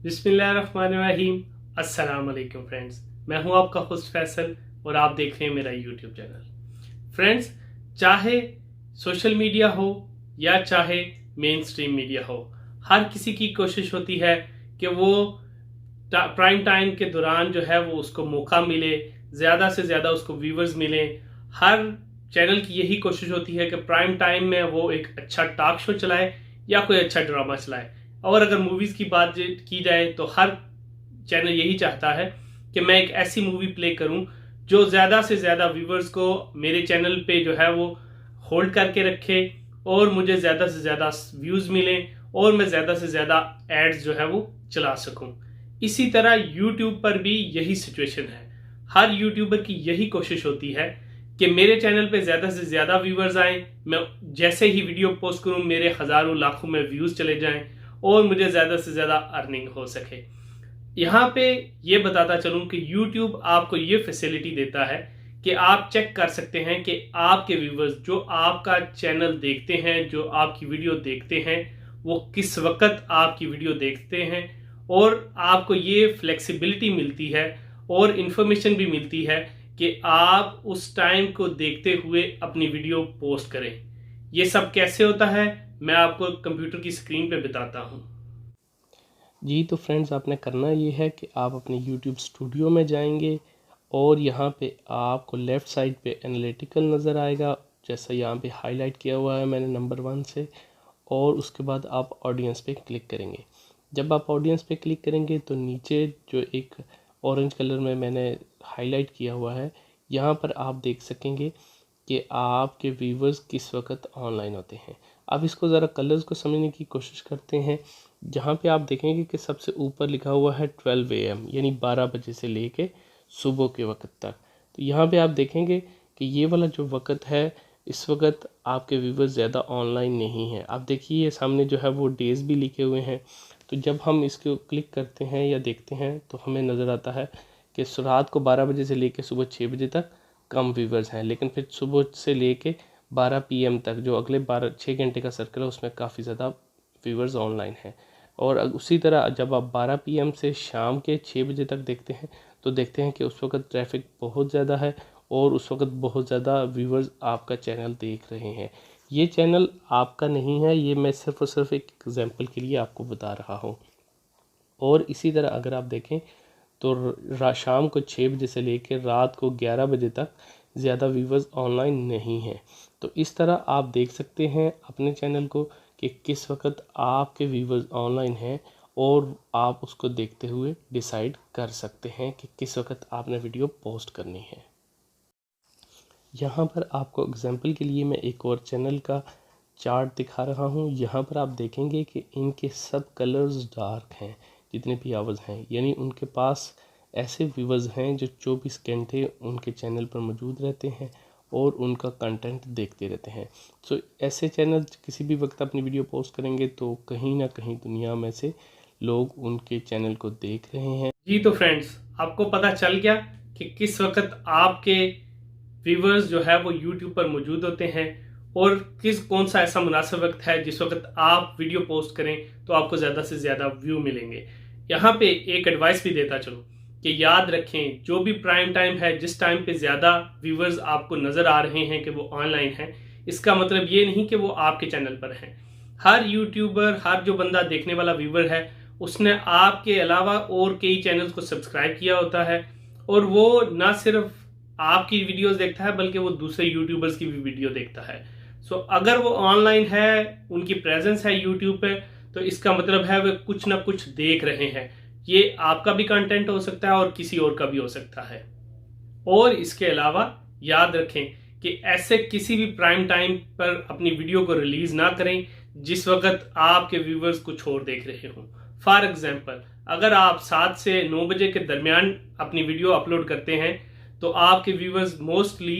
बिस्मिल्लाहिर्रहमानिर्रहीम। अस्सलाम वालेकुम फ्रेंड्स, मैं हूं आपका होस्ट फैसल और आप देख रहे हैं मेरा यूट्यूब चैनल। फ्रेंड्स, चाहे सोशल मीडिया हो या चाहे मेन स्ट्रीम मीडिया हो, हर किसी की कोशिश होती है कि वो प्राइम टाइम के दौरान जो है वो उसको मौका मिले, ज़्यादा से ज़्यादा उसको व्यूवर्स मिले। हर चैनल की यही कोशिश होती है कि प्राइम टाइम में वो एक अच्छा टॉक शो चलाए या कोई अच्छा ड्रामा चलाए। और अगर मूवीज़ की बात की जाए तो हर चैनल यही चाहता है कि मैं एक ऐसी मूवी प्ले करूं जो ज़्यादा से ज़्यादा व्यूवर्स को मेरे चैनल पे जो है वो होल्ड करके रखे और मुझे ज़्यादा से ज़्यादा व्यूज़ मिलें और मैं ज़्यादा से ज़्यादा एड्स जो है वो चला सकूं। इसी तरह यूट्यूब पर भी यही सिचुएशन है। हर यूट्यूबर की यही कोशिश होती है कि मेरे चैनल पे ज़्यादा से ज़्यादा व्यूवर्स आएँ, मैं जैसे ही वीडियो पोस्ट करूं मेरे हज़ारों लाखों में व्यूज़ चले जाएं और मुझे ज़्यादा से ज़्यादा अर्निंग हो सके। यहाँ पे ये बताता चलूँ कि YouTube आपको ये फैसिलिटी देता है कि आप चेक कर सकते हैं कि आपके व्यूवर्स जो आपका चैनल देखते हैं, जो आपकी वीडियो देखते हैं, वो किस वक्त आपकी वीडियो देखते हैं। और आपको ये फ्लेक्सिबिलिटी मिलती है और इन्फॉर्मेशन भी मिलती है कि आप उस टाइम को देखते हुए अपनी वीडियो पोस्ट करें। ये सब कैसे होता है मैं आपको कंप्यूटर की स्क्रीन पे बताता हूँ। जी तो फ्रेंड्स, आपने करना ये है कि आप अपने YouTube स्टूडियो में जाएंगे और यहाँ पे आपको लेफ़्ट साइड पे एनालिटिकल नज़र आएगा, जैसा यहाँ पे हाईलाइट किया हुआ है मैंने नंबर 1 से। और उसके बाद आप ऑडियंस पे क्लिक करेंगे। जब आप ऑडियंस पे क्लिक करेंगे तो नीचे जो एक ऑरेंज कलर में मैंने हाईलाइट किया हुआ है, यहाँ पर आप देख सकेंगे कि आपके व्यूवर्स किस वक्त ऑनलाइन होते हैं। अब इसको ज़रा कलर्स को समझने की कोशिश करते हैं। जहाँ पे आप देखेंगे कि सबसे ऊपर लिखा हुआ है 12 AM, यानी 12 बजे से लेके सुबह के वक्त तक। तो यहाँ पे आप देखेंगे कि ये वाला जो वक्त है, इस वक्त आपके व्यूवर्स ज़्यादा ऑनलाइन नहीं हैं। आप देखिए ये सामने जो है वो डेज़ भी लिखे हुए हैं। तो जब हम इसको क्लिक करते हैं या देखते हैं तो हमें नज़र आता है कि रात को 12 बजे से लेके सुबह 6 बजे तक कम व्यूवर्स हैं, लेकिन फिर सुबह से लेके 12 PM तक जो अगले 6 घंटे का सर्कल है उसमें काफ़ी ज़्यादा व्यूवर्स ऑनलाइन हैं। और उसी तरह जब आप 12 PM से शाम के 6 बजे तक देखते हैं तो देखते हैं कि उस वक्त ट्रैफिक बहुत ज़्यादा है और उस वक्त बहुत ज़्यादा व्यूवर्स आपका चैनल देख रहे हैं। ये चैनल आपका नहीं है, ये मैं सिर्फ़ और सिर्फ एक एग्जांपल के लिए आपको बता रहा हूँ। और इसी तरह अगर आप देखें तो शाम को 6 बजे से लेकर रात को 11 बजे तक ज़्यादा व्यूवर्स ऑनलाइन नहीं हैं। तो इस तरह आप देख सकते हैं अपने चैनल को कि किस वक्त आपके व्यूवर्स ऑनलाइन हैं और आप उसको देखते हुए डिसाइड कर सकते हैं कि किस वक्त आपने वीडियो पोस्ट करनी है। यहाँ पर आपको एग्जांपल के लिए मैं एक और चैनल का चार्ट दिखा रहा हूँ। यहाँ पर आप देखेंगे कि इनके सब कलर्स डार्क हैं, जितने भी आवर्स हैं, यानी उनके पास ऐसे व्यूवर्स हैं जो 24 घंटे उनके चैनल पर मौजूद रहते हैं और उनका कंटेंट देखते रहते हैं। सो ऐसे चैनल किसी भी वक्त अपनी वीडियो पोस्ट करेंगे तो कहीं ना कहीं दुनिया में से लोग उनके चैनल को देख रहे हैं। जी तो फ्रेंड्स, आपको पता चल गया कि किस वक्त आपके व्यूवर्स जो है वो यूट्यूब पर मौजूद होते हैं और कौन सा ऐसा मुनासिब वक्त है जिस वक्त आप वीडियो पोस्ट करें तो आपको ज़्यादा से ज़्यादा व्यू मिलेंगे। यहाँ पे एक एडवाइस भी देता चलूँ कि याद रखें, जो भी प्राइम टाइम है, जिस टाइम पे ज़्यादा व्यूवर्स आपको नज़र आ रहे हैं कि वो ऑनलाइन हैं, इसका मतलब ये नहीं कि वो आपके चैनल पर हैं। हर यूट्यूबर, हर जो बंदा देखने वाला व्यूवर है, उसने आपके अलावा और कई चैनल्स को सब्सक्राइब किया होता है और वो ना सिर्फ आपकी वीडियोस देखता है बल्कि वो दूसरे यूट्यूबर्स की भी वीडियो देखता है। सो अगर वो ऑनलाइन है, उनकी प्रेजेंस है यूट्यूब पे, तो इसका मतलब है वे कुछ ना कुछ देख रहे हैं। ये आपका भी कंटेंट हो सकता है और किसी और का भी हो सकता है। और इसके अलावा याद रखें कि ऐसे किसी भी प्राइम टाइम पर अपनी वीडियो को रिलीज ना करें जिस वक्त आपके व्यूवर्स कुछ और देख रहे हों। फॉर एग्जाम्पल, अगर आप 7 से 9 बजे के दरमियान अपनी वीडियो अपलोड करते हैं तो आपके व्यूवर्स मोस्टली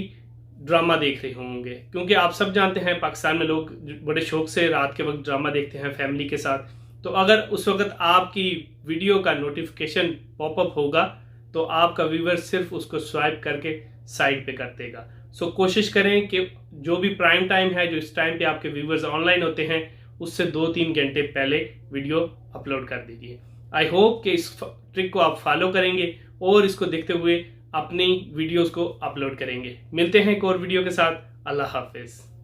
ड्रामा देख रहे होंगे, क्योंकि आप सब जानते हैं पाकिस्तान में लोग बड़े शौक से रात के वक्त ड्रामा देखते हैं फैमिली के साथ। तो अगर उस वक्त आपकी वीडियो का नोटिफिकेशन पॉपअप होगा तो आपका व्यूवर सिर्फ उसको स्वाइप करके साइड पे कर देगा। सो कोशिश करें कि जो भी प्राइम टाइम है, जो इस टाइम पे आपके व्यूवर्स ऑनलाइन होते हैं, उससे 2-3 घंटे पहले वीडियो अपलोड कर दीजिए। आई होप कि इस ट्रिक को आप फॉलो करेंगे और इसको देखते हुए अपनी वीडियोस को अपलोड करेंगे। मिलते हैं एक और वीडियो के साथ। अल्लाह हाफिज़।